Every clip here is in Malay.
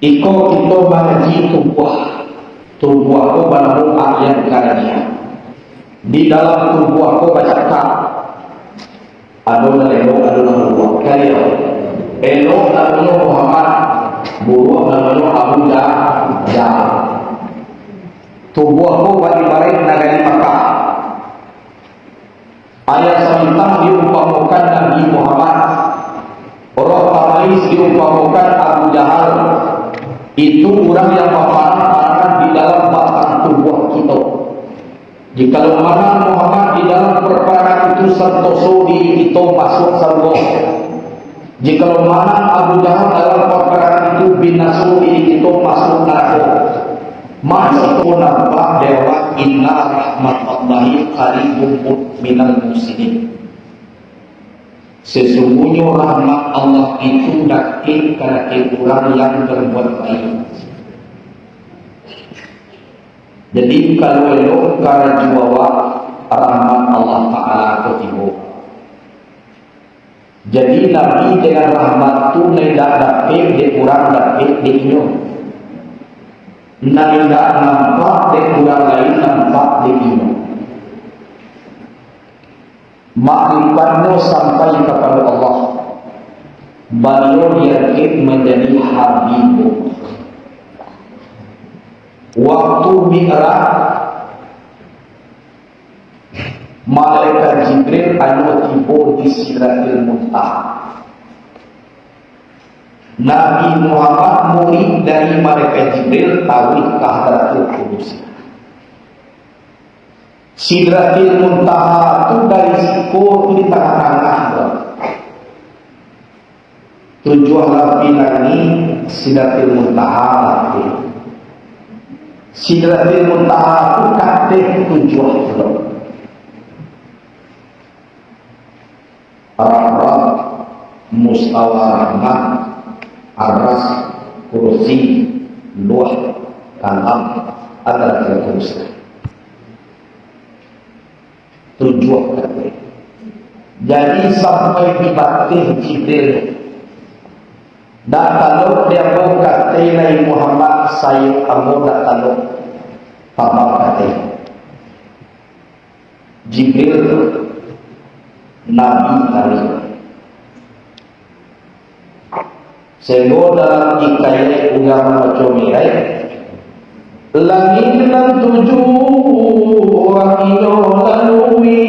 Iko kita mengaji tubuh aku menemukan ayat karenanya. Di dalam tubuh aku baca tak aduna elok aduna buruh kalian elok namanya Muhammad, buruh namanya Abu Jahal. Tubuh aku bari-bari negara Makkah. Ayat semintang diumpamakan Nabi Muhammad, orang Tamais diumpamakan Abu Jahal. Itu orang yang memanfaatkan di dalam batang tubuh kita. Jika mana Muhammad di dalam perkara itu santoso diri kita masuk surga. Jika mana Abu Jahal dalam perkara itu binaso diri kita masuk neraka. Masih pun nampak dewa inna rahmatullahi qaribun minal muslimin. Sesungguhnya rahmat Allah itu dekat kepada orang yang berbuat baik. Jadi kalau elok karena jiwa rahmat Allah Ta'ala ketibu. Jadi Nabi dengan rahmat itu tidak dapat di orang dapat di inyo. Tidak nampak di orang lain nampak di inyo. Makrifatnya sampai kepada Allah. Beliau diangkat menjadi Habibullah. Waktu Mi'raj, malaikat Jibril anu tiba di Sidratil Muntaha. Nabi Muhammad murid dari malaikat Jibril tawid ke Hadratul Qudus. Sidratil Muntaha itu dari siku di tengah-tengah. Tujuan lapi lagi Sidratil Muntaha lapi. Sidratil Muntaha itu katih tujuan belum. Araf, Mustawa Rahmat, Aras, Kursi, Luah, Kalam, adalah teruskan. Tujuan katih. Jadi sampai di batin Jibril. Dan kalau dia berkata Nabi Muhammad saya kamu tak tahu apa kata Jibril Nabi tadi. Sehingga dalam hikayat ulang macam ini, langit dan tujuh wakilo lalui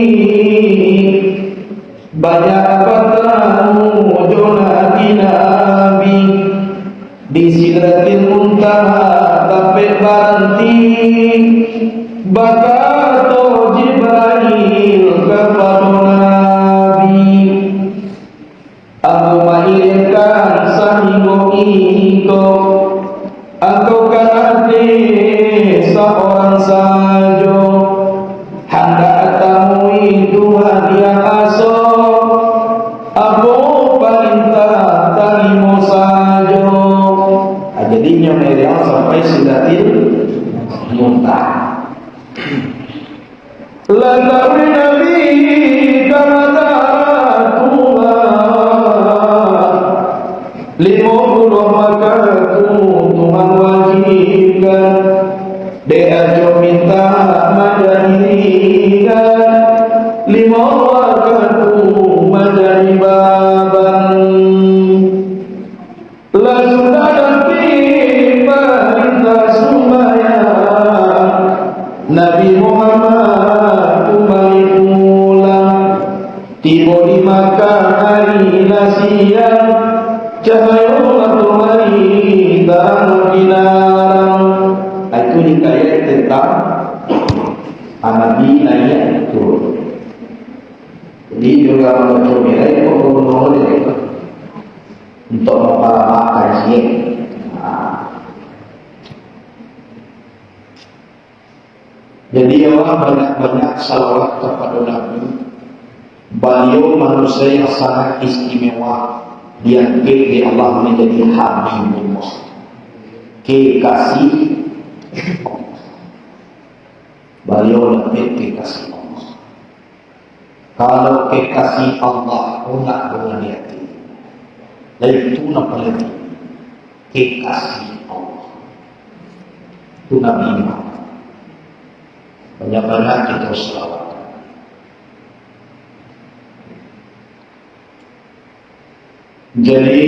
banyak bertemu jonati Nabi di Sidratil Muntaha sampai berhenti bakato Jibril kepada Nabi. Aku mengirimkan sahibu itu, aku kata seorang saja hendak temui Tuhan yang asa. Aku perintah terima saja. Jadinya mereka sampai Sidratil Muntaha. Lantaran Nabi kata Tuhan 50 maka Tuhan wajibkan dia minta menjadikan 5 waktu menjadi baban. Lah sudah nanti perintah sumaya Nabi Muhammad kembali pulang. Tiba di Makkah hari siang, cahaya matahari terang binaran. Itu hikayat tentang Nabi naik turun. Jadi juga macam ini pun untuk memperamakan sih. Jadi orang banyak-banyak salawat kepada Nabi. Beliau manusia yang sangat istimewa. Diangkat di Allah menjadi Habibullah. Kekasih beliau lebih kekasih Allah. Kalau kekasih Allah, nak dengan hati. Dan itu nak paling. kekasih Allah. Itu Nabi Muhammad. Banyak-banyak kita selawat. Jadi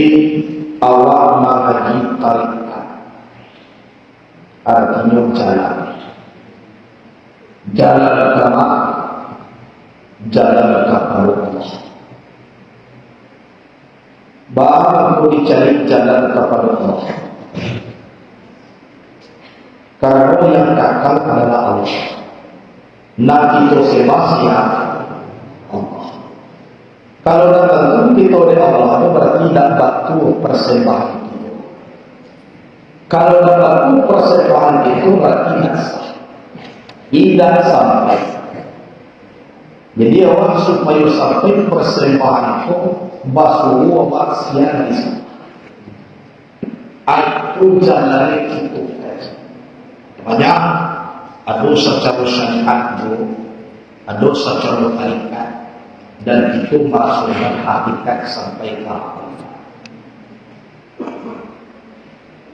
awak mengaji tarikat, artinya jalan. Jalan agama, jalan kepada Allah. Baru dicari jalan kepada Allah. Karena yang kakal adalah Allah. Nah itu sebabnya Allah. Kalau datang kita oleh Allah itu berarti tidak batu persembahan itu. Kalau tidak batu persembahan itu berarti tidak sampai. Jadi orang supaya sampai persembahan itu basuh maksiat di sana. Aku jalan itu. Banyak ada secara syariat itu, ada secara tarikat, dan itu masuk dalam hakikat sampai ke Allah.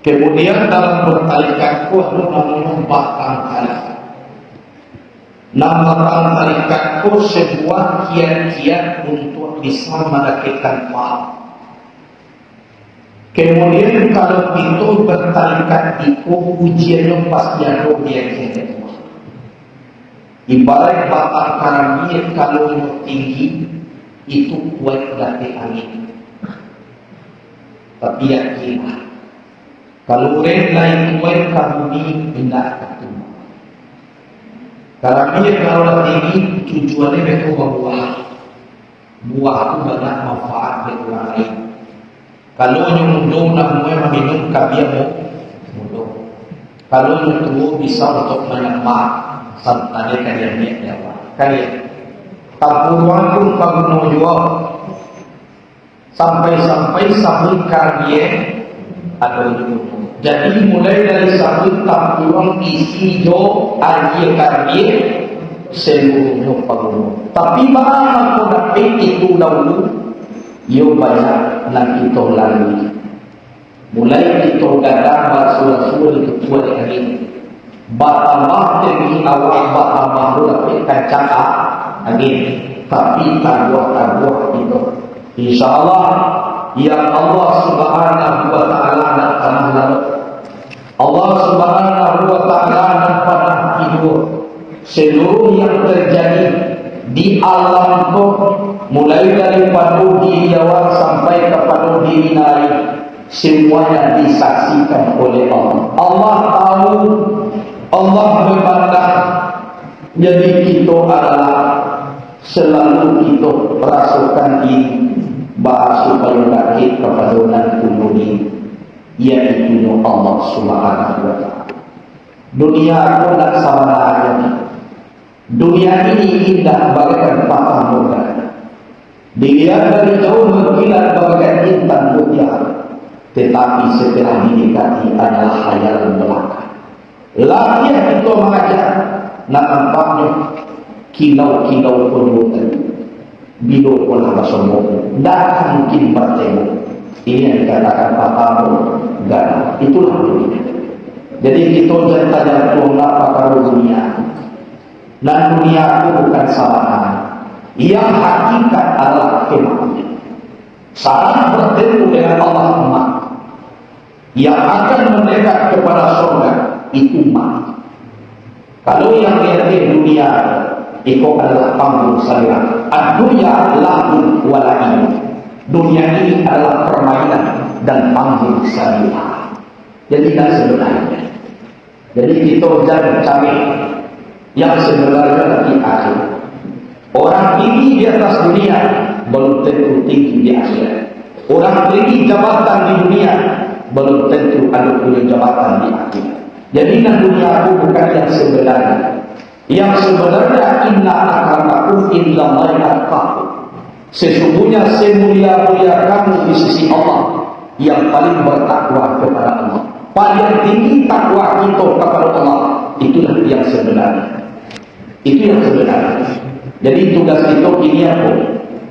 Kemudian dalam bertarikat itu ada namanya batang tarikat. Nama batang tarikat itu sebuah kiat-kiat untuk bisa mendapatkan paham. Kemudian kalau itu bertarikat itu ujiannya pasti ada ujian. Ibarat batang karambir kalau tinggi itu kuat dari angin. Tapi yakinlah kalau lain kuat kamu tidak ketemu. Karambir kalau tinggi tujuannya mereka buah. Buah itu banyak manfaat bagi orang lain. Kalau yang muda nak minum kabiamu muda. Kalau yang tua bisa untuk menyembah sampai kalian ni apa? Kalian tapuan pun bangun jual sampai sabun kalian ada itu. Jadi mulai dari sabun tapuan isi jo air kalian seluruhnya bangun. Tapi bahkan aku dapat itu dahulu. Yo banyak nak kita lalui. Mulai kita gadang basuh-basuh itu kuat angin. Batambah tinggi awak batambah lebih kencang angin. Tapi tabuh itu. InsyaAllah yang Allah Subhanahu wa Ta'ala nak tanah lalu. Allah Subhanahu wa Ta'ala nak panah tidur. Seluruh yang terjadi di alam itu mulai dari padu diri awal sampai kepada diri lain semuanya disaksikan oleh Allah. Allah tahu, Allah memandang. Jadi kita adalah selalu kita rasukan diri bahas supaya bangkit kepada nanti yaitu Allah Subhanahu wa Ta'ala. Dunia aku tak sama aja. Dunia ini indah bagaikan patah muda. Dilihat dari jauh berkilat bagaikan intan mutiara. Tetapi setelah didekati adalah khayal belaka. Latihan itu mengajar. Nak nampaknya kilau-kilau penurutan. Bilu pola basomo. Tak mungkin bertemu. Ini yang dikatakan patah muda. Itulah dunia. Jadi kita jangan tanya tuanglah pakar dunia. Dan dunia itu bukan salahan. Yang hakikat adalah kematian. Saat bertemu dengan Allah mati. Yang akan mendekat kepada surga itu mati. Kalau yang lihat di dunia itu adalah panggung saya. Dunia lahun walain. Dunia ini adalah permainan dan panggung saya. Jadi tidak sebenarnya. Jadi kita jangan cari yang sebenarnya di akhir. Orang tinggi di atas dunia belum tentu tinggi di akhirat. Orang tinggi jabatan di dunia belum tentu ada punya jabatan di akhirat. Jadi dunia itu bukan yang sebenarnya. Yang sebenarnya inna akramakum indallahi atqakum. Sesungguhnya semulia-mulia kamu di sisi Allah yang paling bertakwa kepada Allah. Paling tinggi takwa kita kepada Allah. Itulah yang sebenarnya. Itu yang sebenarnya. Jadi tugas kita ini apa?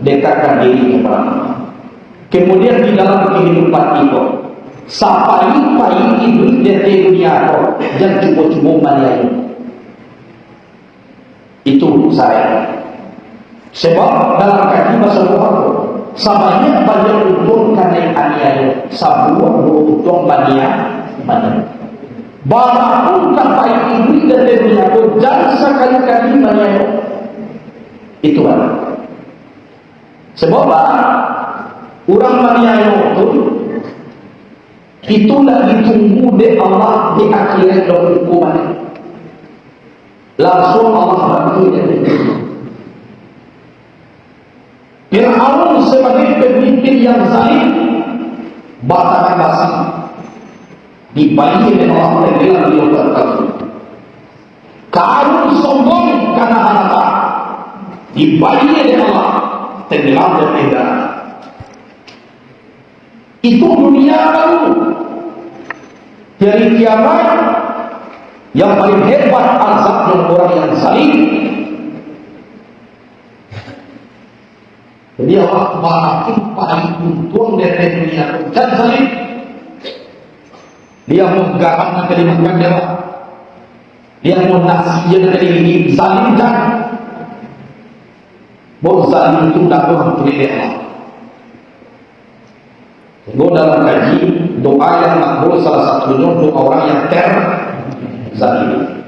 Dekatkan diri kepada Allah. Kemudian di dalam kehidupan kita, Sapai-pai iblis dari dunia kau yang cuba-cuba maniayu. Itu saya. Sebab dalam kaki bahasa Tuhan, sebanyak banyak untung karena aniaya, sebuah untung maniayu. Barang sampai iblis dari dunia kau jangan sekali-kali maniayu. Itu kan. Sebab orang maniayu itulah ditunggu di Allah di akhirat dan hukuman. Langsung Allah bantu dia. Fir'aun sebagai pemimpin yang zalim, batakan basi dibayar oleh Allah dengan beliau tertentu. Karun sombong karena harta dibayar oleh Allah tenggelam dan tenggelam. Itu dunia baru. Dari kiamat yang paling hebat azabnya orang yang zalim. Jadi Allah makin paling untung dari dunia dan zalim. Dia mau garam nak dimakan dia. Dia mau nasi dia nak ini zalim dan bos zalim itu tak boleh pilih Allah. Kalau dalam kaji doa yang makbul salah satunya untuk orang yang zalim.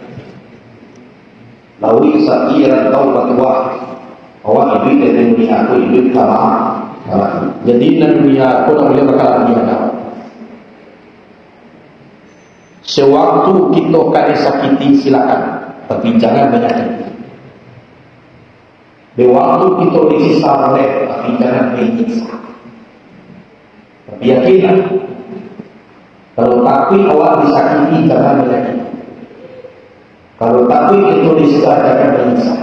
Lawi sakiran taubat wa awak iblis dari dunia aku iblis kalah. Jadi dalam dunia aku tak boleh bakal dunia kau. Sewaktu kita kena sakiti silakan, tapi jangan menyakiti. Di waktu kita disiksa oleh, tapi jangan menyiksa. Tapi yakinlah, kalau takut awak disakiti jangan menyakiti. Kalau takut itu disiksa jangan menyiksa.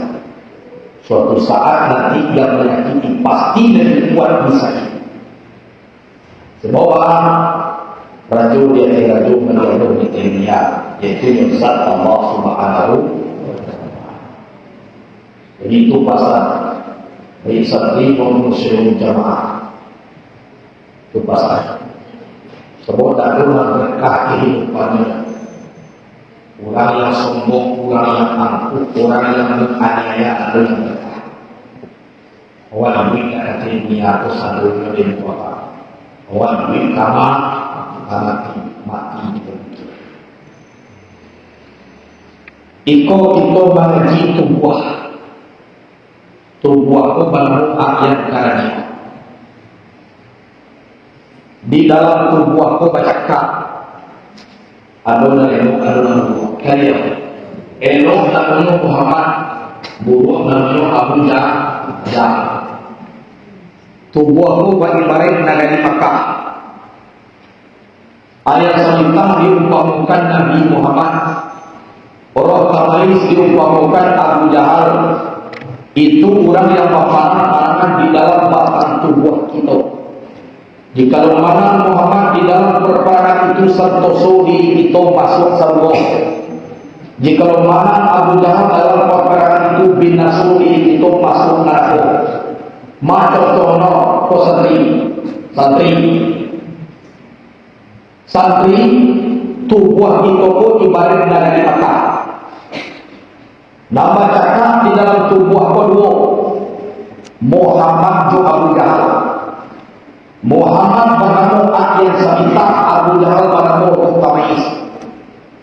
Suatu saat nanti yang menyakiti pasti lebih kuat disakiti. Sebab raju dia raju menjadi dunia, yaitu zat Allah Subhanahu. Jadi itu pasal dari santri maupun jamaah. Itu pasal. Sebab tak ada berkah kehidupannya. Orang yang sombong, orang yang angkuh, orang yang menganiaya ada yang berkah. Orang yang tidak ada dunia atau selalu menjadi kuasa. Orang yang kamar mati begitu. Iko kita mengaji tubuh aku bangun ayat karanya. Di dalam tubuh aku bacakan Adonai kalian Elok namanya Muhammad, buruh namanya Abu Jahal. Tubuh aku bagi-bagi negara Makkah. Ayat selanjutnya diumpamakan Nabi Muhammad. Orang Tamais diumpamakan Abu Jahal. Itu orang yang berperan di dalam batang tubuh kita. Jika mana Muhammad di dalam perperangan itu santoso di itu masuk surga. Jika mana Abu Jahal dalam perperangan itu binasu di itu masuk neraka. Maka contohnya ko santri tubuh kita pun ibarat dari mata. Nama cakap di dalam tubuh kedua Muhammad jo Abu Jahal. Muhammad banamu akhir sabita, Abu Jahal banamu Tamais.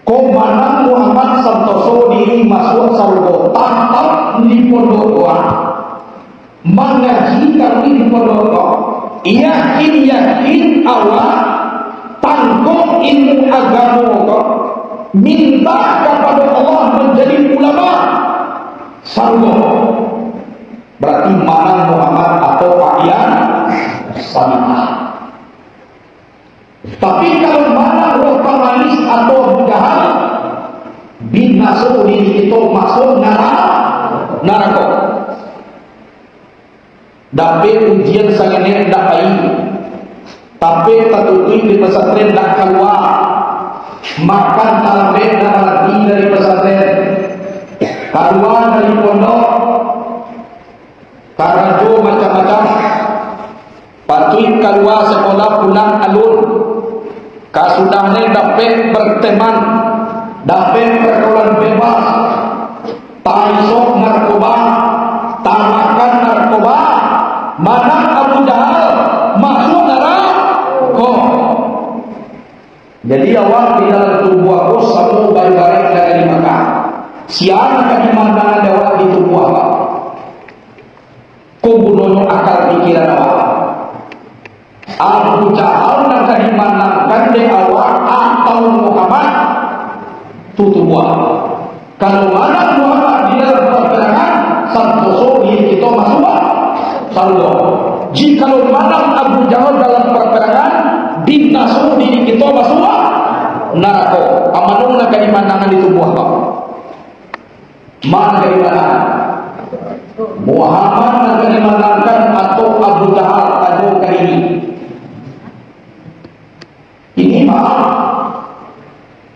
Kau mana Muhammad santoso diri masuk surga tanpa di pondok doa. Mengaji kami di pondok. Yakin Allah tanggung ilmu agama, minta kepada Allah menjadi ulama surga. Berarti mana Muhammad atau Ayan sama. Tapi kalau mana roh Tamais atau Abu Jahal bin masuk diri itu masuk neraka. Tapi ujian sangatnya tidak baik. Tapi tertutup di pesantren tidak keluar. Makan tarawih tidak lagi dari pesantren. Keluar dari pondok. Karajo macam-macam. Patuh keluar sekolah pulang alun. kasudahnya dapat berteman, dapat pergaulan bebas, taisok narkoba, tamakan narkoba, mana Abu Jahal masuk neraka. Jadi awal di dalam tubuh aku semua baik-baik dari Makkah. Siapa kadimandangan dewa di tubuh aku? Kubunono akal pikiran awak. Abu Jahal nak kadimandangan de awak atau Muhammad tubuh. Kalau mana Muhammad di dalam peperangan, santoso diri kita masuk saldo. Jika mana Abu Jahal dalam peperangan, dinasu diri kita masuk neraka. Amanung nak kadimandangan di tubuh apa? Mana kadimandangan? Muhammad nak kadimandangan atau Abu Jahal atau kali ini maaf.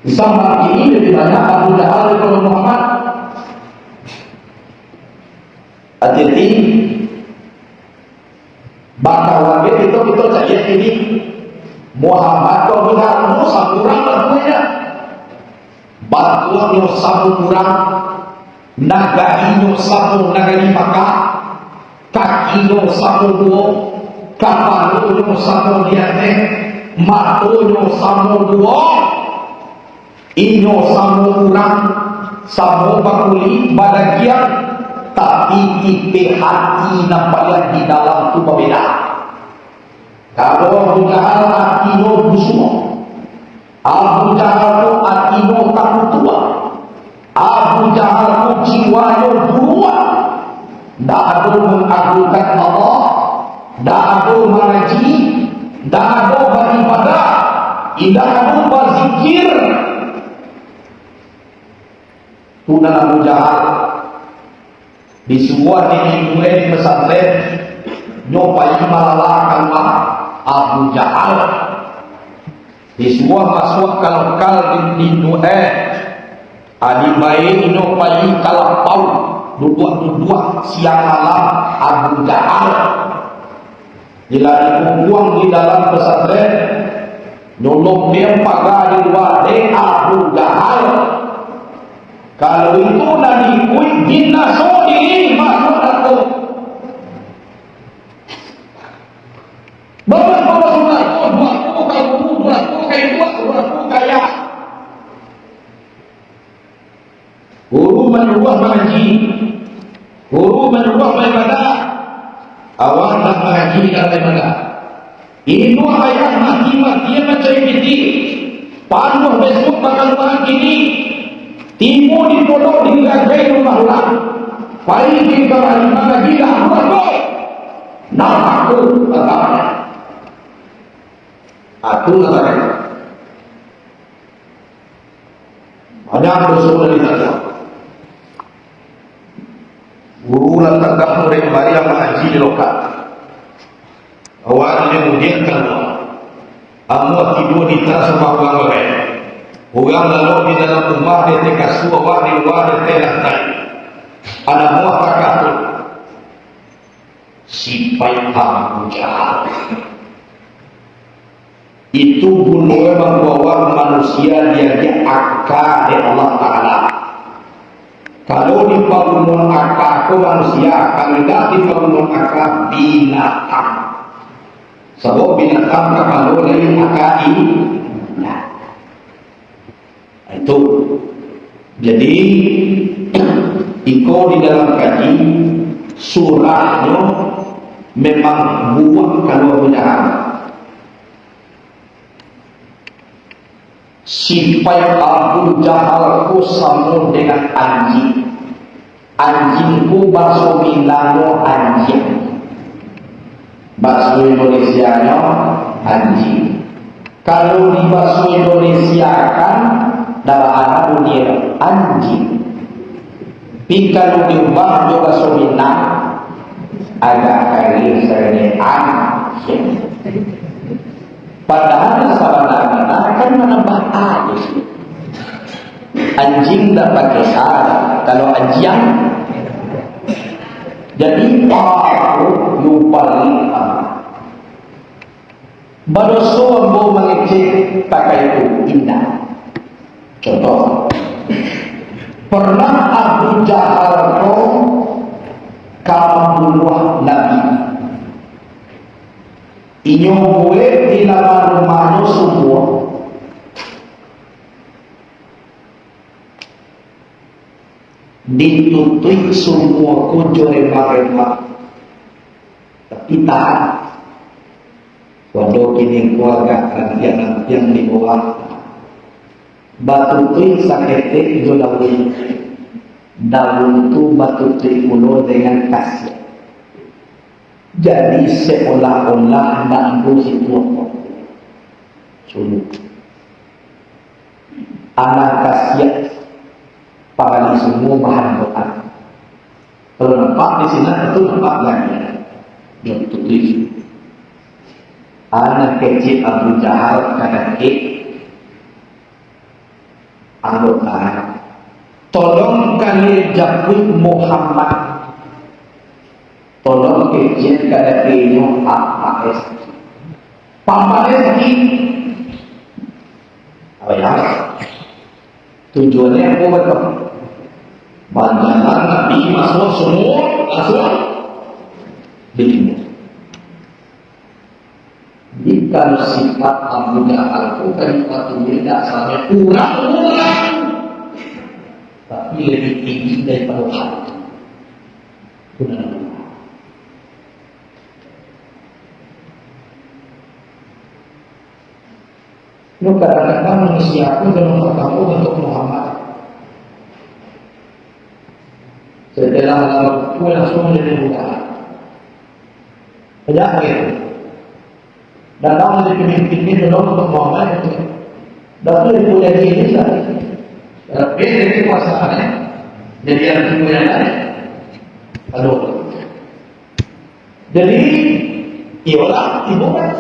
Zaman ini lebih banyak Abu Jahal daripada Muhammad. Hati-hati. Bakal lagi kita cari ini Muhammad kau bilang kurang batunya. Batunya sabu kurang, nagarinya sabu nagari Makkah, kakinya sabu dua, kapalnya sabu diante, matonya sabu dua. Inyo samu kurang, samu bakuli bahagian, tapi tipe hati nampak yang di dalam itu berbeda. Kalau Abu Jahal hatinya busuk, Abu Jahal itu hatinya takut tua, Abu Jahal itu jiwanya buruan, tak ada mengagungkan Allah, tak ada mengaji, tak ada beribadah, tidak ada berzikir. Tunan Abu Jahal di sebuah negeri pesantren nyopai malalahkan Abu Jahal di sebuah masuk kalkal di Nuhe adi baik nyopai kalapau duduk siang malam Abu Jahal bila dibuang di dalam pesantren nyolong dia pagar di luar Abu Jahal. Kalau itu nanti kuih dinaso diri masuk aku. Bapak sudah buatku kaya. Guru menyuruh mengaji, guru menyuruh beribadah. Awak nak mengaji kalau beribadah. Ini ayat mati-mati mencari piti. Panuh besok bakal begini. Timu ditolong di gagai rumah ulang. Paling kita lima gila aku. Nah aku katanya. Aku katanya. Banyak bersuara di sana. Guru lantak murid bayi yang mengaji di lokal. Awal kemudian kalau amu tidur di teras rumah orang lain. Orang lalu di dalam rumah dia kasih awak di luar dia lantai. Ada muak kakak sipai Abu Jahal. Itu bunuh membawa manusia dia akal dari Allah Taala. Kalau dibangun akal ke manusia, kalau tidak dibangun akal binatang. Sebab binatang kalau dari akal ini. Itu jadi iko di dalam kaji surahnya memang buat kalau benar sifat Abu Jahal ku sama dengan anjingku bahasa Milano anjing, bahasa Indonesia nya anjing. Kalau di bahasa Indonesia kan dalam anak dunia anjing. Kalau diubah juga Sumina agak kali sering anjing. Padahal sebenarnya akan menambah aja. Anjing tak pakai syarat. Kalau anjing, jadi aku lupa Badoso mau mengecek pakai itu indah. Contoh, pernah Abu Jahal kamu Nabi. Inyo gue di dalam rumahnya semua. Ditutui semua kujo remah-remah. Tapi tahan. Waduh kini keluarga yang di bawah batu tui sakete jo daun tu batu tui ulo dengan kasih. Jadi seolah-olah nak berusi tuak sulit. Anak kasih para semua bahan doa. Kalau nampak di sini itu nampak lagi. Yang tulis. Anak kecil Abu Jahal kata anggota tolong kali jakut Muhammad, tolong kecil kata kenyo apa es pampalnya sakit apa ya tujuannya apa betul bandaran Nabi masuk semua langsung begini. Jika sifat Abu Jahal itu kan beda asalnya kurang-kurang, tapi lebih tinggi daripada hati. Lu kadang-kadang manusia pun dalam bertamu untuk Muhammad. Setelah lalu langsung menjadi buka. Banyak gitu. Dan kamu jadi pemimpin dalam untuk Muhammad itu. Dan itu boleh ini saja. Tapi dari kuasaannya, jadi yang kemudian lain. Aduh. Jadi, iyalah ibu kan.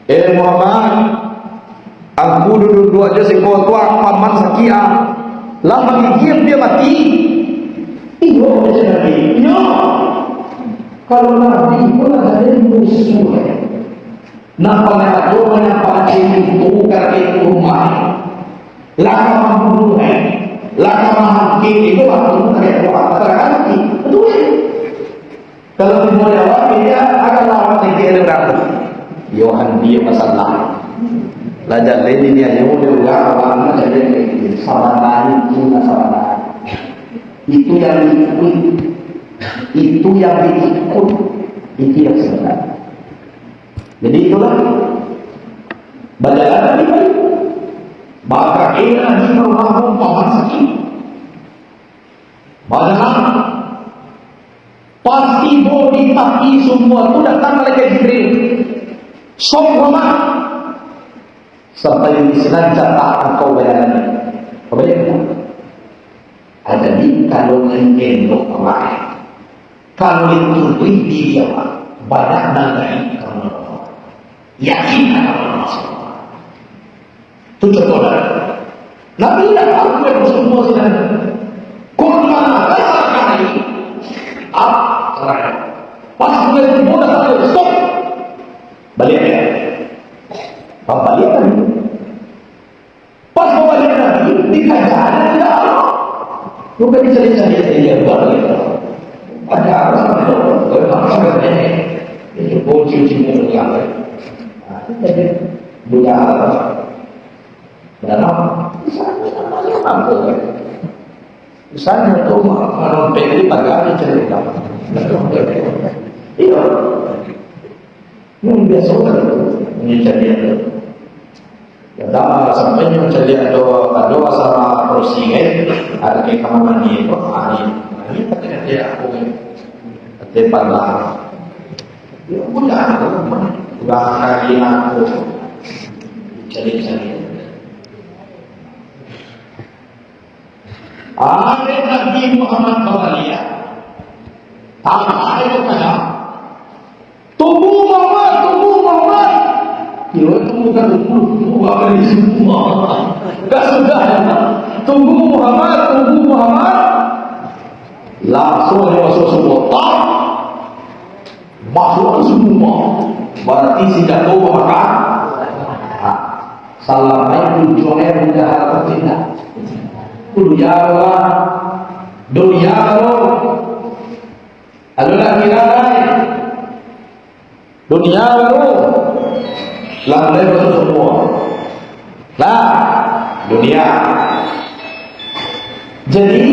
Muhammad, aku duduk aja si tuang paman sakia. Lama gigit dia mati. Iyo macam Nabi. Iyo. Kalau Nabi pun ada musuh. Nampak ada nampak itu karena itu rumah. Laka membunuh, laka menghakimi itu waktu terkait doa terkait itu. Kalau timur Jawa dia akan lawan tinggi orang. Yohan dia masalah. Lajar lain ini hanya mau juga orang saja sabaran itu sabaran. Itu yang diikut. Itu yang diikut, itu yang sebenarnya. Jadi itulah bagaimana tadi maka era di rumahmu paman sakit. Bagaimana pasti bodi tapi semua itu datang malaikat Jibril. Semua sampai di sana jatah engkau bayangan. Kebayang ada di kalau mengendok kemarin. Kalau itu diri dia banyak nanti kamu yakin akan masuk. Itu contohnya. Nabi tidak tahu yang semua sedang korban dasar kali. Terakhir. Pas mulai mudah sampai stop. Balik ya. Balik kan. Pas mau balik lagi dikajar tidak ada. Bukan dicari-cari dia balik. Ada orang orang itu kunci mulut yang lain. Jadi budaya dalam misalnya itu orang pegi pagi cerita. Iya, yang biasa itu mencari itu. Dalam sampainya mencari doa sama prosingen ada kayak kamar mandi itu ini katanya dia aku depan lah. Ya udah kali aku cari-cari. Ada Nabi Muhammad Bawalia. Apa itu kata? Tubuh Muhammad. Kira itu bukan tubuh apa di semua. Enggak sudah. Tubuh Muhammad. Langsung dia masuk semua. masuk semua. Berarti si jatuh memakan. Assalamualaikum jualan jahat tertindak. Dunia Allah, dunia Allah. Alulah kira dunia Allah. Lambai masuk semua. Lah dunia. Jadi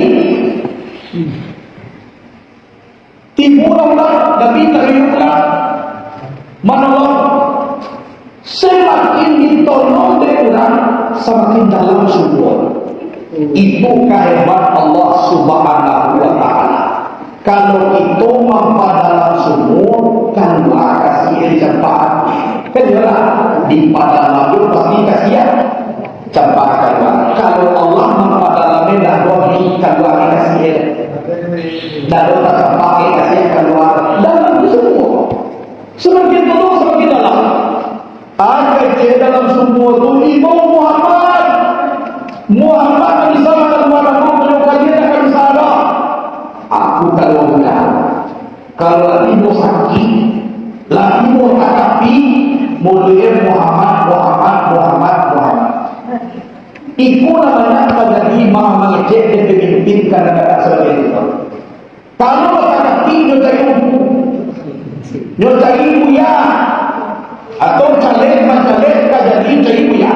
timurlah Nabi Karimullah menolong. Semakin ditolong oleh orang, semakin dalam sumur. Itu kehebat Allah Subhanahu wa Ta'ala. Kalau itu mampu dalam sumur, kan kasih cepat. Kan jelas di padang laut pasti kasih cepat keluar. Kalau Allah mampu dalam medan rohi keluar kasih. Lalu tak cepat kasih keluar dalam sumur. Semakin tolong semakin dalam. Ada di dalam sumur itu Imam Muhammad Nabi sallallahu alaihi wasallam akan salah. Aku kalau benar, kalau lagi mau sakit, lagi mau hadapi, mulia Muhammad. Itu namanya menjadi imam mengecek dan pemimpin kadang-kadang sebagai itu. Kalau hadapi nyocai buya atau caleg jadi cari buya.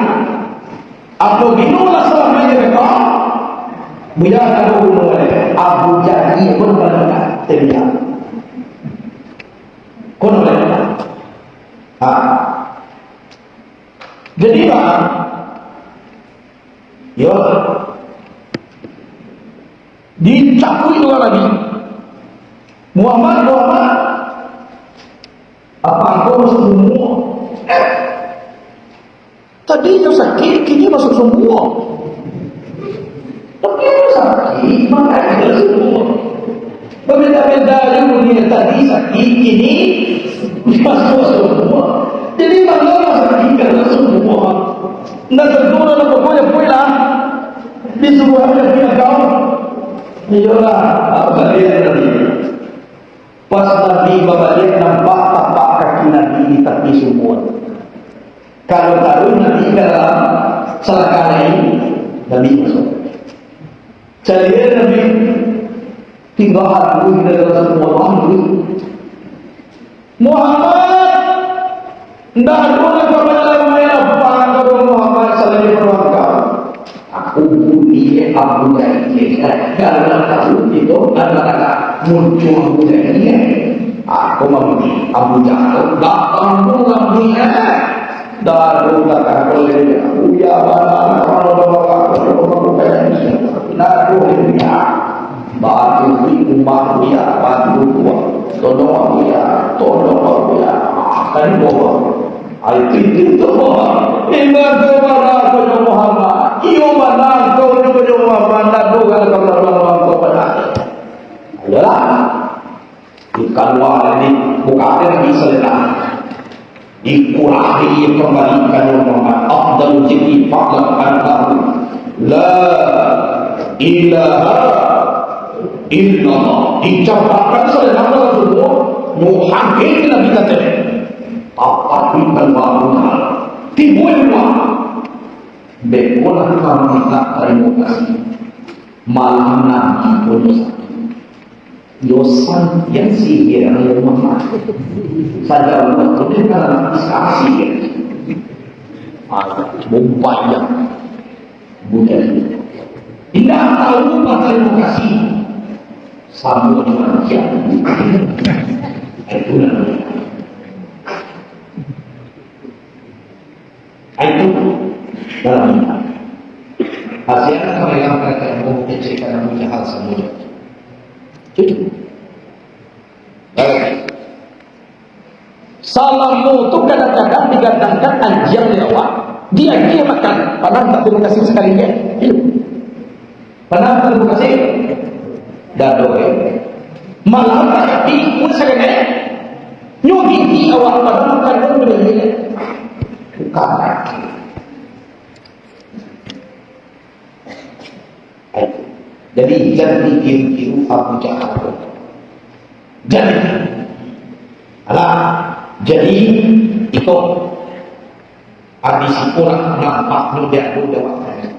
Apa binulah selamanya mereka buya kalau bunuh Abu Jahal pun benar terlihat. Kono benar. Jadi bang, yo dicakui dua lagi. Muhammad apa engkau masuk semua? Tadi yang sakit, kini masuk semua. Tapi yang sakit, makanya semua. Berbeda-beda dunia tadi sakit, kini masuk semua. Jadi mana sakit karena semua. Nak terguna nak pokoknya di semua ada punya kau. Iyalah, apa dia tadi? Pas Nabi babalik nampak tapak kaki Nabi di tepi sumur. Kalau tahu Nabi dalam selaka lain, Nabi masuk. Jadi Nabi tinggal hati di dalam sumur Muhammad. Ndak ada kepada dalam apa kalau Muhammad selalu berwakil. Aku bunyi Abu Jahal. Kalau tahu itu kata-kata muncul Abu Jahal. Aku memberi Abu Jahal. Datang bukan dia. Daru kata oleh Uya bala kalau bawa ini. Naru dia. Batu di rumah dia. Batu tua. Tolong dia. Kan bawa. Itu iman kepada Muhammad. Iyo mana kau kepada Muhammad dan bukan kepada Muhammad kepada. Adalah dikeluar ini bukan lagi selesai. Dikurangi kembalikan Muhammad. Afdal jiki fadlan antahu. La ilaha illallah. Dicampakkan selesai semua. Muhammad Nabi kata. Apa bukan bangunan timbullah bekolah kami tak terima kasih malam nanti pun dosan yang sihir yang lemah saja untuk kita sihir membayang bukan tidak tahu apa terima kasih sama manusia itu namanya. Itu dalam iman. Hasilnya mereka mau menceritakan Abu Jahal semua. Cukup. Salammu itu kadang-kadang digantangkan anjing lewat. Dia makan. Padahal tak terima kasih sekali ya. Padahal tak terima kasih. Dadoe. Malam tak pun sekali. Nyugi awak padahal kadang boleh. Bukan lagi. Jadi jangan ditiru-tiru Abu Jahal. Jangan. Jadi itu habis kurang nampaknya dia waktu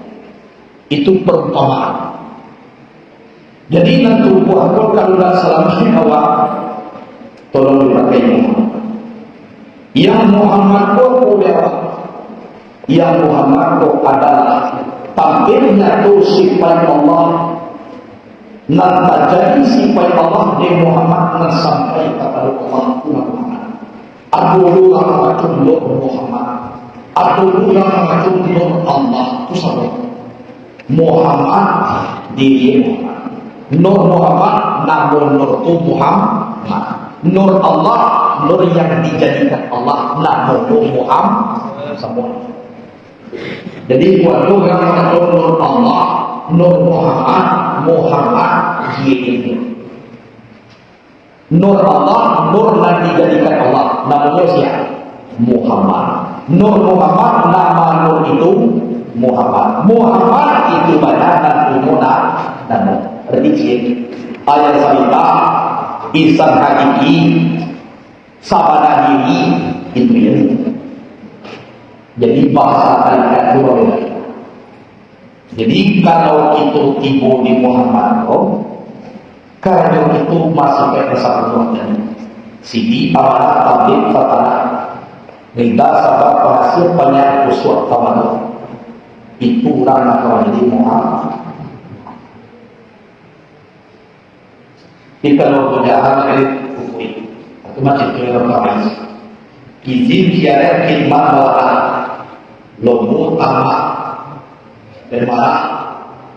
itu perumpamaan. Jadi nanti buah pun kalau dah selama awak tolong dipakai Muhammad. Yang Muhammad itu awak. Yang Muhammad itu adalah tampilnya itu sifat Allah. Nanti jadi sifat Allah di Muhammad dan sampai kepada Allah Muhammad. Aduh yang macam Muhammad. Aduh yang macam Allah itu sama. Muhammad diri Muhammad. Nur Muhammad namun Nur itu Muhammad. Nur Allah, Nur yang dijadikan Allah namun Nur Muhammad semua. Jadi waktu yang mengatakan Nur Allah, Nur Muhammad, Muhammad diri. Nur Allah, Nur yang dijadikan Allah namanya siapa? Muhammad. Nur Muhammad nama Nur itu Muhammad. Muhammad itu banyak dan umumnya dan berarti ayat sabita insan hakiki sabana diri itu ya. Jadi bahasa kalimat dua beda. Jadi kalau itu tiba di Muhammad, karena itu masuk ke satu sidi amanah tablik fatana minta sahabat berhasil banyak usul tawaduk itu orang nak jadi Muhammad. Kita kalau berjalan dari buku itu, itu masih terlalu izin siaran khidmat bawaan lomu tamak dan marah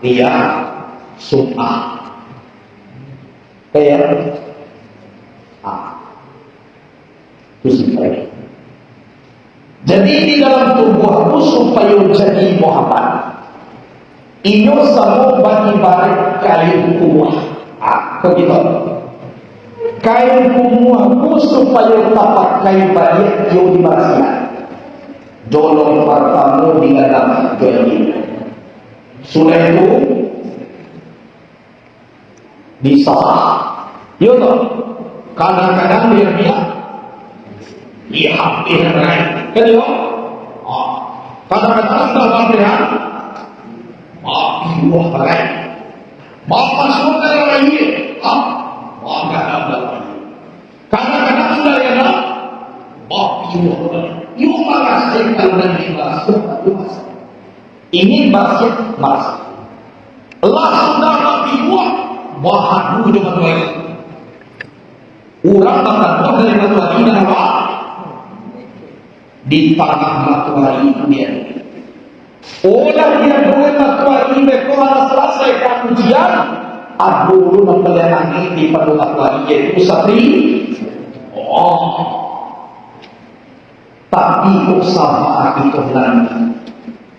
dia sum'ah kayak itu sifat. Jadi di dalam tubuhku supaya jadi Muhammad ini semua bagi-bagi kain kuah begitu kain kuahku supaya dapat kain banyak yang dimaksiat dolong pertama di dalam jualin sudah itu disah yaitu kadang-kadang dia hampir naik kedua kadang-kadang dalam pilihan ibu bagai bapak sudah yang lagi bangga dalam kadang-kadang sudah yang ada bapak ibu malas kalau dan ikhlas ini bahasa malas Allah sudah bapak ibu bahan dulu dengan baik orang bakal dari matahari dan apa di tanah matahari itu dia. Orang yang boleh matahari mereka selesaikan ujian, dulu mempelajari di pada matahari yaitu satri. Tapi usaha itu lagi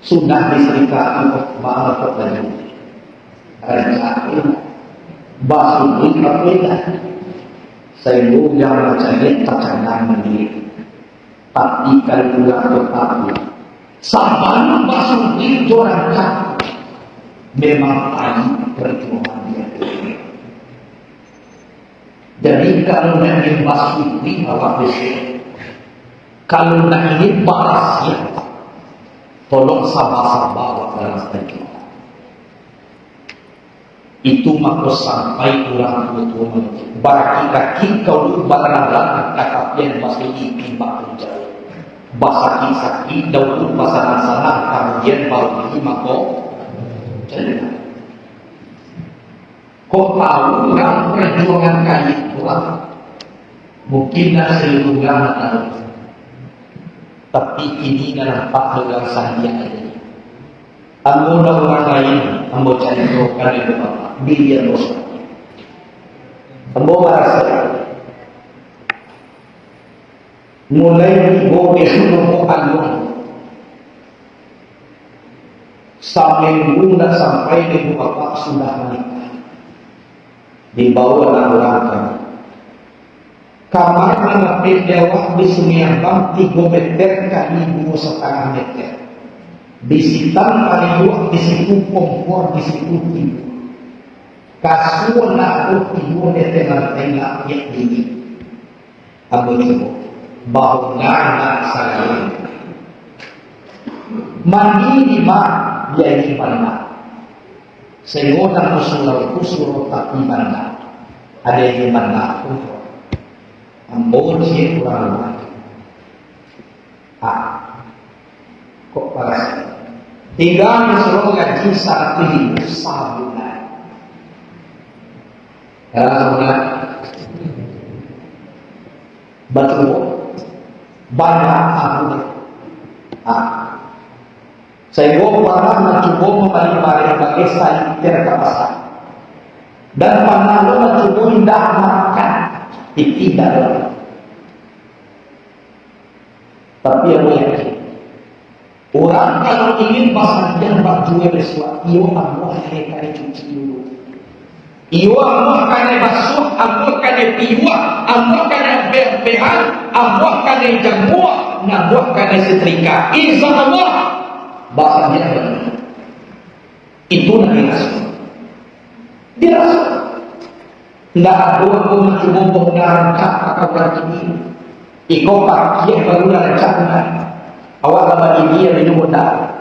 sudah diserikan untuk maaf lagi. Rencana bahasa berbeda. Saya yang macamnya tercanang mandiri. Tapi kalau pulang tetapi saban masuk orang memang tadi perjuangan dia. Jadi kalau nak ingin masuk di bawah besar, kalau nak ingin balas ya, tolong sabar-sabar dalam perjuangan. Itu maka sampai orang tua bagi kaki kau barang-barang kakak yang masih ditimbang penjara. Bahasa kisah dahulu bahasa nasana kemudian baru ini maka cerita. Kau tahu orang perjuangan kali itu mungkinlah seluruhnya tahu, tapi ini nampak dengan sandian. Anggota orang lain ambo cari rokan itu bilion dosa. Ambo merasa mulai boleh menemukan sampai bunda sampai ibu bapak sudah menikah dibawa anak-anak kamar menepis dewa di Sumiambang 3 meter kali 2,5 meter di sitan kali 2 di situ kompor di situ tidur kasur nak tidur di tengah-tengah yang dingin. Abu coba bangunan saling mandi di mak dia ini mana segoda kusuro tapi mana ada yang mana pun ambon sih kurang kok parah tinggal disuruh gaji saat ini sabunan sabunan betul banyak sabunan saya pernah mencoba membalik-balik bagai saling terkapaskan dan pernah mencoba hendak makan tidak tapi yang yakin orang kalau ingin bahagian berjual bersuat iyo Allah kena cuci dulu iyo Allah kena basuh Allah kena piwah Allah kena berpehan Allah kena jamuah Allah kena setrika insya Allah bahagian itu Nabi Rasul dia Rasul tidak ada yang mencoba mengarangkan kakak ini iko pakai baru rancang awak dapat ini yang minum muda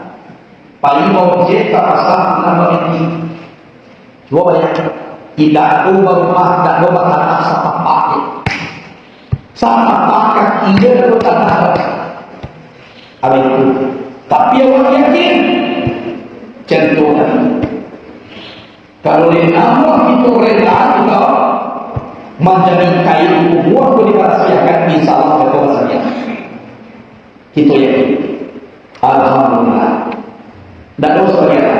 paling mau jet tak pasang nama ini coba banyak tidak tahu rumah tak tahu tanah sama pakai iya tahu tanah apa itu tapi awak yakin contohnya kalau di nama itu rela atau menjadi kain umur dipersiapkan insya Allah berkuasa itu yakin alhamdulillah dan dosa ya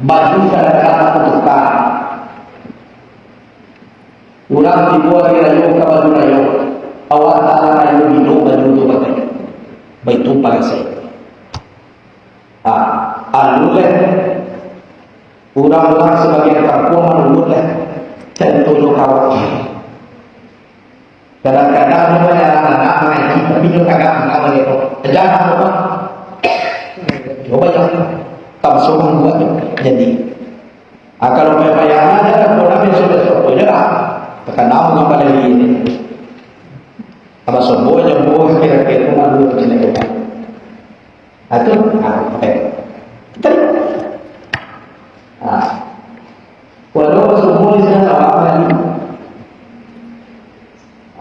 baju kadang-kadang tukar ulang dibuat rayu ke baju rayu awak tak rayu hidup baju itu pakai baitu pada saya aluleh orang-orang sebagian kampung aluleh tentu lokal kadang-kadang banyak anak mengaji tapi dia kagak mengamal itu jangan apa coba jangan tak semua buat jadi kalau payah ada orang yang sudah sebetulnya lah tekan nama pada diri ini apa semua yang buat kira-kira itu malu macam itu itu walau semua saya apa lagi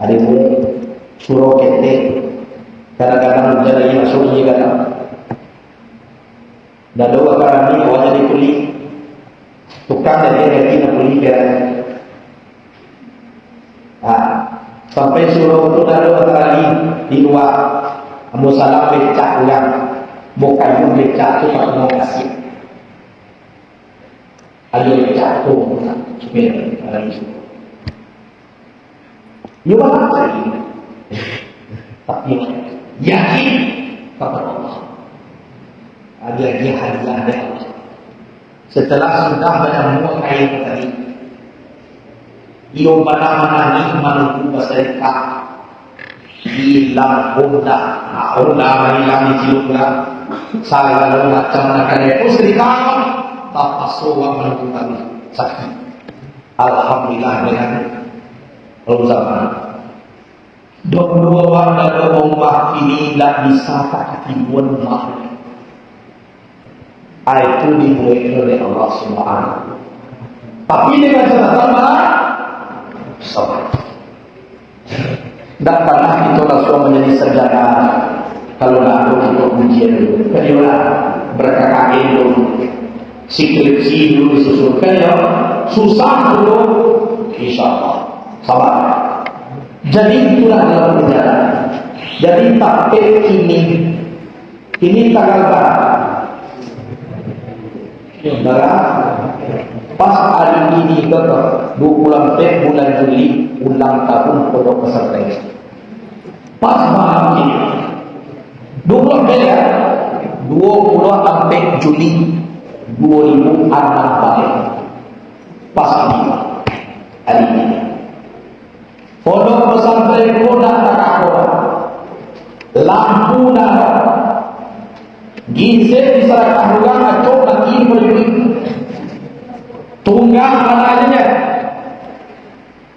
ada pun suruh kete kadang-kadang dia lagi masuk ini kadang dan doa kami awalnya di kuli tukang dan dia lagi nak kuli sampai suruh itu dan doa kali di luar ambo salam becak ulang bukan yang becak itu tak mau kasih ada becak tu sebenarnya ia malah cari tapi yakin kepada Allah ada dia hadiah dari Allah setelah sudah banyak muat air tadi ia mana-mana ni menunggu berserika hilang honda honda hilang di ciluklah saya lalu macam nak itu serika tak pasal menunggu tadi sakit alhamdulillah dengan kalau zaman dua warga rumah ini tak bisa tak timbul makhluk itu dimulai oleh Allah Subhanahu tapi dengan catatan mana sabar tak pernah itu langsung menjadi sarjana kalau nak untuk ujian dulu kedua berkaki dulu skripsi dulu susulkan ya susah dulu insyaAllah sabar. Jadi itulah dalam perjalanan. Jadi takdir ini tanggal berapa? Pas hari ini ke 24 bulan Juli ulang tahun pondok pesantren. Pas malam ini 20 Juli 2016 pas ini hari ini pondok pesantren Kodak Takakora lampu dah ginseng diserahkan ulang acok lagi berdiri tunggang mana aja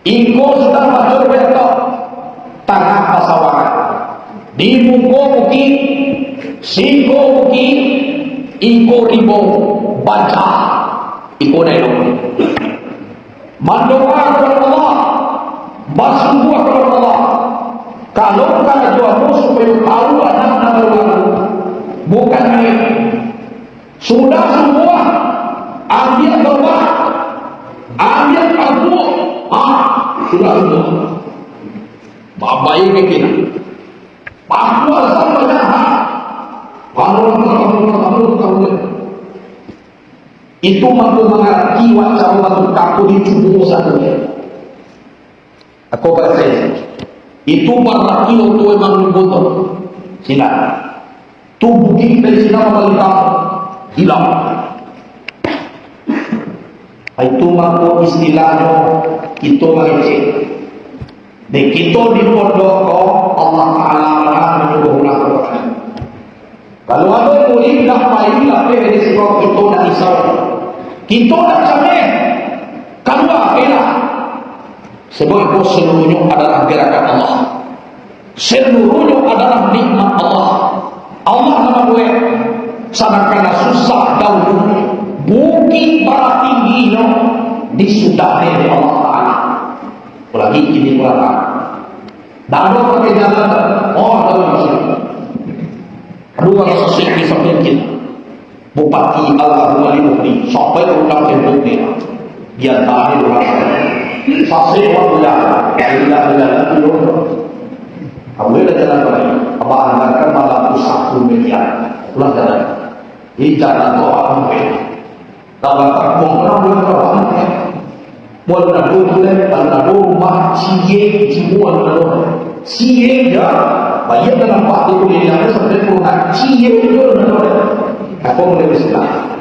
Iko sudah masuk betok tanah pasawangan Di muko muki, singko muki, iko ribo baca, iko nelo. Mendoa kepada Allah, bersungguh kepada Allah. Kalau kata juamu supaya tahu anak-anak baru, bukan main. Sudah semua ambil doa, ambil pagu, sudah semua. Bapak ini kita. Pagu asal banyak. Kalau itu mampu mengerti wajah waktu kaku di tubuh satunya. Aku berkata, itu berarti waktu memang dibutuh. Sinar. Tubuh kita di sini melintang hilang. Itu mampu istilahnya itu mengecek. Dan kita di pondok Allah Taala menyuruh melakukan. Kalau ada murid dah main lah di sekolah kita nak risau. Kita nak camek. Kalau apa? Sebab itu seluruhnya adalah gerakan Allah. Seluruhnya adalah nikmat Allah. Allah nama gue sadakana susah dahulu bukit para tinggi disudahi oleh Allah Ta'ala. Lagi ini berapa? Dah pakai jalan tahu masih. Dua sosok di samping kita. Bupati Allahumma limuhri sampai undang tembok dia. Dia tahu orang. Sasih wabula Alhamdulillah itu Abu dah jalan lagi Abah anggarkan malam 1 miliar pulang jalan ini jalan doa mungkin kalau kampung orang boleh doa boleh nadu boleh nadu rumah cie cimuan nadu cie ya bayar dalam waktu itu dia sampai pulang cie itu nadu apa boleh bersilah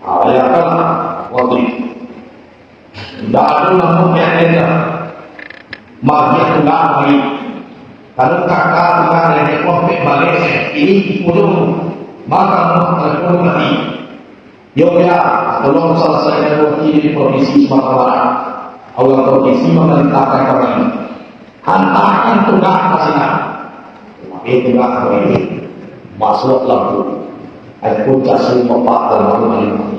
awalnya kan waktu itu tidak ada namun yang ada Magi tunggal baik. Kalau kakak tunggal nenek kompek balik ini puluh maka puluh mati. Ya, tolong selesaikan wakil di provinsi Sumatera Barat. Allah provinsi memerintahkan kami hantarkan tunggal ke sini. Tunggal ini masuk lampu. Aku jasa bapak dan malu.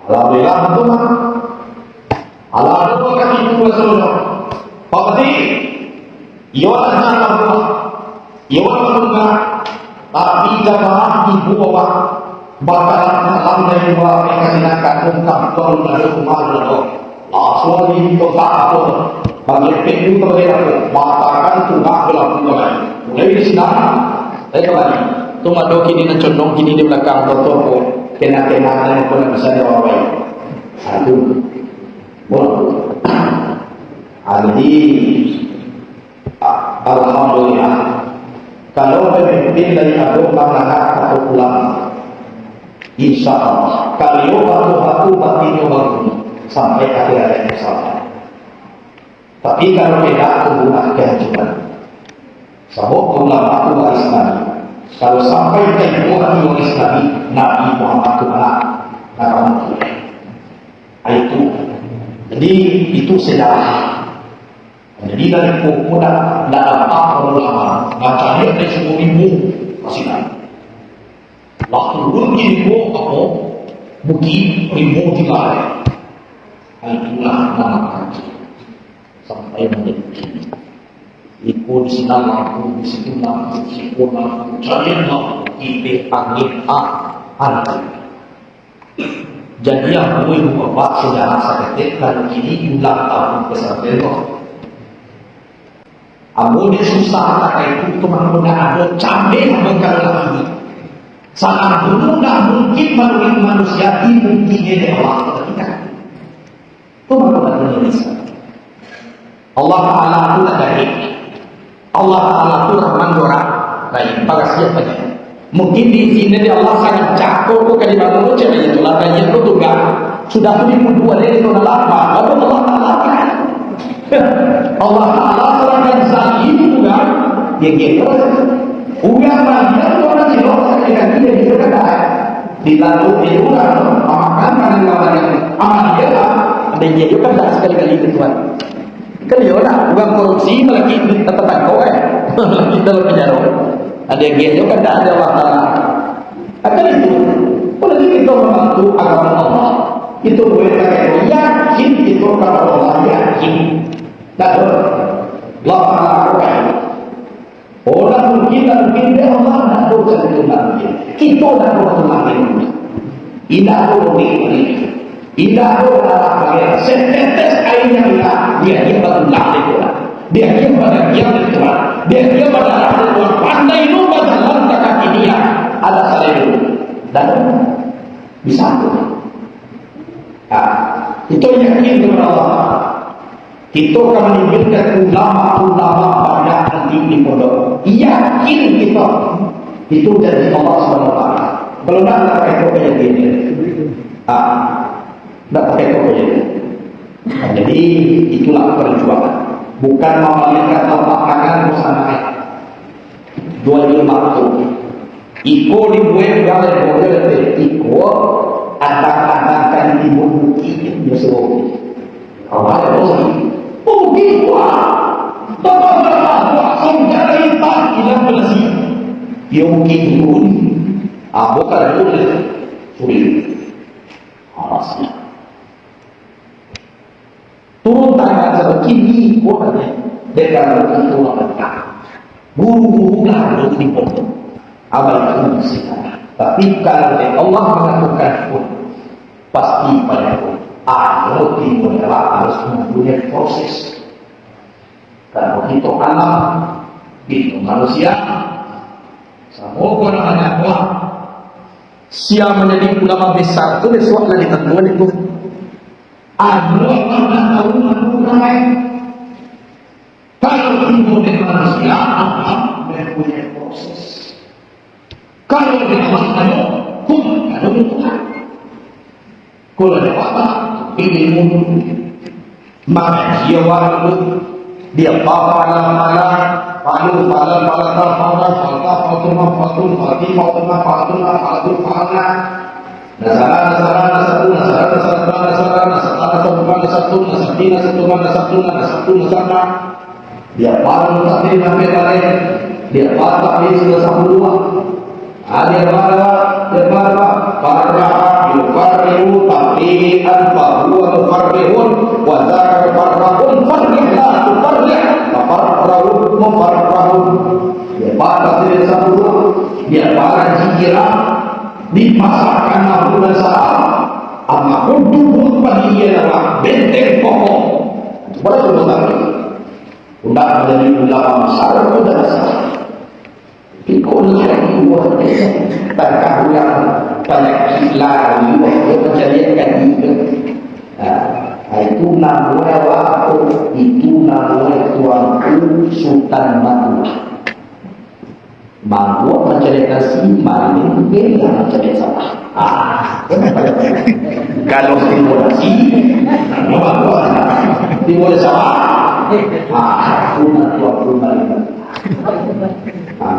Alhamdulillah betul. Alhamdulillah kami pun seluruh. Pasti, ialah jangan lupa. Ialah lupa. Tapi jamaah ibu bapak bakalan alam dari dua mereka sinakan ungkap turun dari rumah dulu. Langsung di kota apa? Bagi pintu terlihat matakan tunggak belakang kembali. Mulai di sini, kembali. Tu mado kini nak condong kini di belakang toko kena-kena dan pun bisa jawab. Aduh, boleh. Jadi, alhamdulillah. Kalau pemimpin dari agama manakah atau ulama, insya Allah. Kalau waktu batinnya bagus sampai akhir hayat sampai. Tapi kalau tidak tunggu kehancuran. Sebab ulama itu Islam. Kalau sampai tempoh orang Islam Nabi Muhammad kemana? Nakam itu. Jadi itu sejarah. Jadi dari pokok dan apa ulama bacanya dari 10.000 masih naik. Waktu ribu apa? Bukit ribu tiga. Itulah nama kaji sampai menjadi ikut di sini lampu, di situ lampu, di situ lampu, cari lampu, ide angin angin. Jadi yang boleh membuat sejarah sakit kalau kini ulang tahun pesantren itu. Amunnya susah kata itu teman-teman ada cabai mengkal lagi. Sangat dulu tak mungkin menurut manusia dimungkinnya dari Allah tidak. Itu teman-teman Indonesia. Allah Taala itu tak baik. Allah Taala itu Rahman Dorang baik. Pada siapa saja. Mungkin di sini di Allah sangat jago kok kali bangun cewek itu lah kayak itu tuh sudah 1002 dari tahun 8. Lalu Allah Taala kan Allah Taala serahkan zalim juga ya gitu. Udah banyak orang sih orang yang dia bisa kata dilalu itu kan makan kan yang aman dia lah ada dia juga kan sekali-kali itu Tuhan. Kan dia nak uang korupsi malah kita tetap kau malah kita dalam penjara. Ada yang dia juga kan ada masalah. Akan itu, kalau kita membantu agama Allah, itu boleh pakai yakin itu kalau Allah yakin. Tak Allah orang mungkin dia Allah nak dosa itu nanti. Kita nak dosa nanti. Indah ini. Indah adalah bagian setetes airnya dia betul itu dia pada dia itu dia pada itu pandai lupa jalan kaki dia ada selalu dan bisa itu yakin kepada Allah. Kita akan menimbulkan ulama-ulama banyak nanti di pondok. Yakin kita itu dari Allah SWT. Kalau nak pakai kopinya gini, tak pakai kopinya. Jadi itulah perjuangan. Bukan memalingkan telapak tangan bersama dua waktu. Iko dibuat oleh model Iko anak-anak ibu bukti berseru. Awal itu mungkin Bapak langsung cari tak hilang bersih. Dia mungkin turun. Bukan turun. Alasnya. Turun tangan seperti ini, bukannya. Dekat itu mereka. Guru-guru lalu di pondok. Abaikan bersihkan. Tapi kalau Allah mengatakan pun, pasti pada pun. Roti adalah harus mempunyai proses. Kalau itu alam, itu manusia. Semoga namanya Allah. Siapa menjadi ulama besar itu besoklah ditentukan itu. Allah tahu ramai. Kalau itu manusia, Allah mempunyai proses. Kalau dia manusia, pun ada Tuhan. Kalau ada apa? Ilmu maka dia waktu dia pahala palu dia palu tapi sampai lain dia palu tapi sudah semua ada farah yufarrihu tafrihan fahuwa mufarrihun wa zaka farrahun farrih la tufarrih fafarrahun mufarrahun dia pada tidak semua dia pada jikirah dipasarkan aku dan saat apapun tubuh bagi dia adalah benteng pokok pada sebentar undang menjadi ulama besar itu dah besar ikut yang luar biasa takkan yang banyak lagi yang menjadikan itu namanya waktu itu namanya tuanku Sultan Matuah Matuah menjadikan si Maling yang menjadi salah kalau simulasi timur salah aku Matuah Maling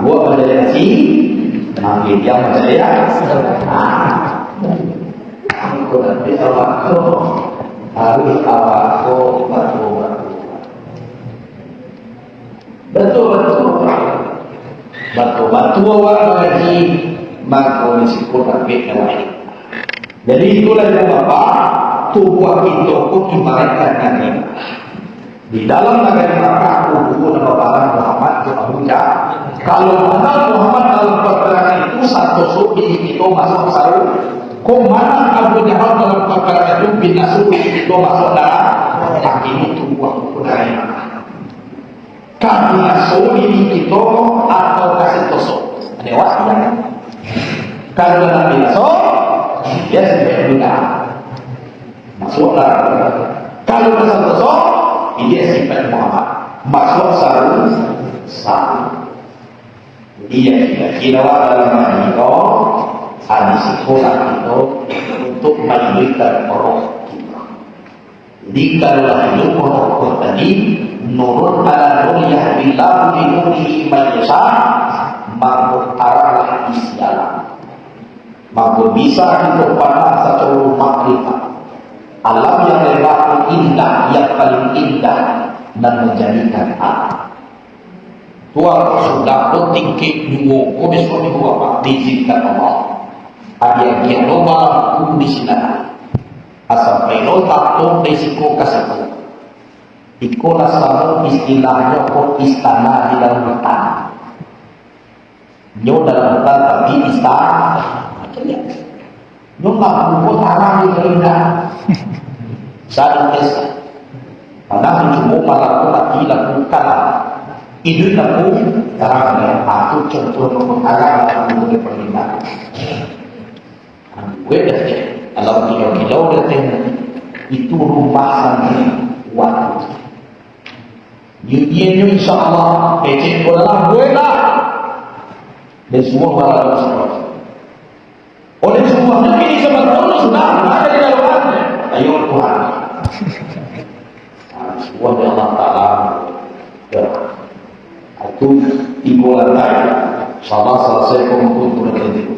gua menjadi si Makin dia percaya aku nanti awakku harus awakku batu awak lagi maka risiko tapi lain. Jadi itulah yang Bapak tubuh kita pun ibaratkan ini di dalam negara Mekah kubu nama Muhammad itu Abu Jahal. Kalau mana Muhammad dalam peperangan itu satu suki itu masuk sarung. Komana Abu Jahal dalam peperangan itu bin Nasr itu masuk darah. Kaki itu buah dari Mekah. Kaki Nasr ini itu atau kasih tosok. Dewas ya. Kalau Nabi Nasr dia sudah bina masuk darah. Kalau kasih tosok dia sifat Muhammad masuk sarung. Dia kira dalam itu ada sekolah itu untuk memberikan roh kita. Jadi kalau hidup roh tadi nurut ala nuriyah billah di nurihi mayyasa mampu arah isi alam mampu bisa hidup pada satu makrifat Alam yang lebih indah, yang paling indah dan menjadikan alam. Tuhan sudah tinggi dulu, kau besok di bawah diizinkan Allah. Ada yang loba pun di sini. Asal pelot takut risiko kasih. Ikolah sama istilahnya kau istana di dalam hutan. Nyo dalam hutan tapi istana. Nyo mampu kau tarang di rendah. Saat itu, karena cuma malah kau tak dilakukan. Itu laku tarang aku contoh mengarang aku boleh perintah. Gue dah kalau kilo-kilo dah itu rumah santri waktu. Yudiannya insya Allah kecil dalam gue lah. Dan semua orang semua. Oleh semua ini sebetulnya sudah ada di dalamnya. Ayo Tuhan. Semua dari Allah Taala. Itu tiga lantai. Sama selesai kumpul itu.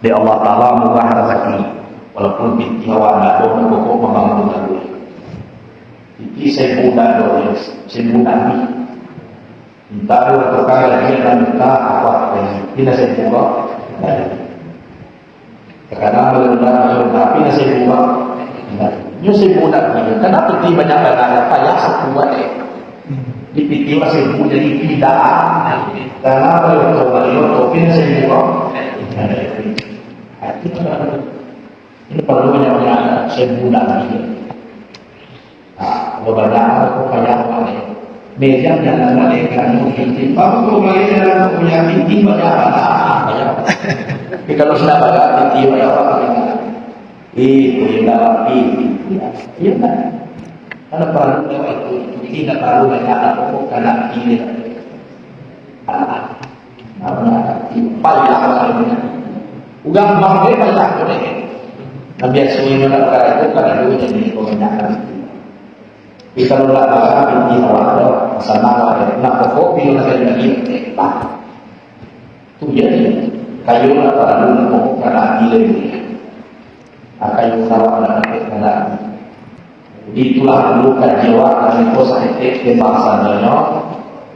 Di Allah Taala murah rezeki. Walaupun binti hawa nak dong pokok membangun dulu. Jadi saya muda dong, saya muda ni. Minta dulu tukar lagi dan minta apa lagi. Tidak saya buka. Kadang melunda tapi saya buka. Ini saya muda ni. Kenapa peti banyak banyak payah satu ada. Di peti masih punya jadi tidak. Karena kalau peti saya buka. Ini perlu banyak saya muda lagi. Kalau banyak aku kayak apa ni? Meja jangan malaikat mungkin. Kalau malaikat punya binti banyak apa? Tapi kalau sudah banyak binti banyak apa? Itu yang dalam binti. Iya kan? Kalau perlu itu tidak perlu banyak apa karena ini. Banyak apa? Ugang bangke banyak boleh. Nabi Yasmin menakar itu karena dulu jadi kebanyakan. Tapi kalau lah binti awal sama awal, nak pokok pilih lagi tak. Tu jadi kayu apa dulu pokok karena ini. Kayu awal karena itulah dulu kajiwa kami kosa itu bangsanya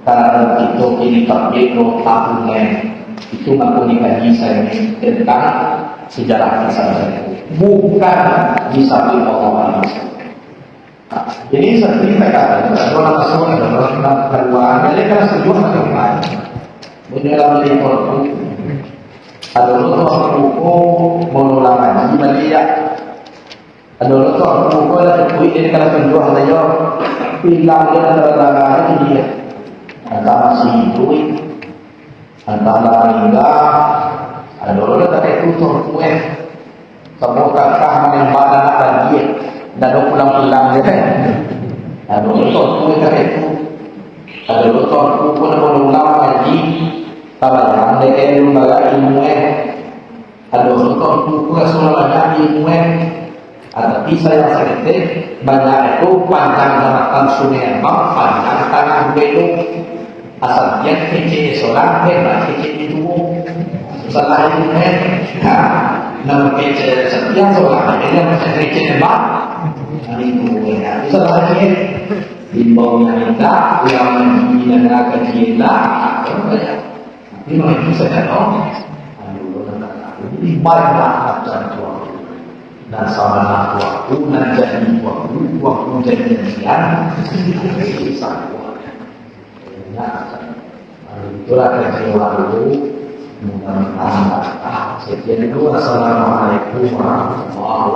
karena itu ini tampil tahunnya. Itu mampu dikaji saya tentang sejarah kisah bukan disabit Allah. Jadi seperti mereka orang tersebut adalah orang keluar. Jadi kalau setuju macam mana? Dalam lekor ada orang buku mengulang lagi balik. Ada orang buku ada buku ini kalau setuju ada yo bilang dia ada itu dia. Ada masih duit. Antara hingga ada orang tak tutur kue semua kakak menyembah dan dia dan pulang-pulang dia ada orang kue tak itu ada orang pun mengulang lagi tabaran dia lembaga ilmu ada orang kue semuanya ilmu ada kisah yang sakit banyak itu panjang tanah sungai bang panjang tanah belok asal dia kecil seorang hebat kecil itu setelah itu nama kecil setiap seorang dia macam kecil hebat itu setelah itu dibawa minta yang menjadi kecil lah ini memang saya tahu ini banyak macam tuan dan sama waktu dan jadi waktu jadi sekian itulah kecewa dulu mudah-mudahan sekian itu. Assalamualaikum warahmatullahi wabarakatuh.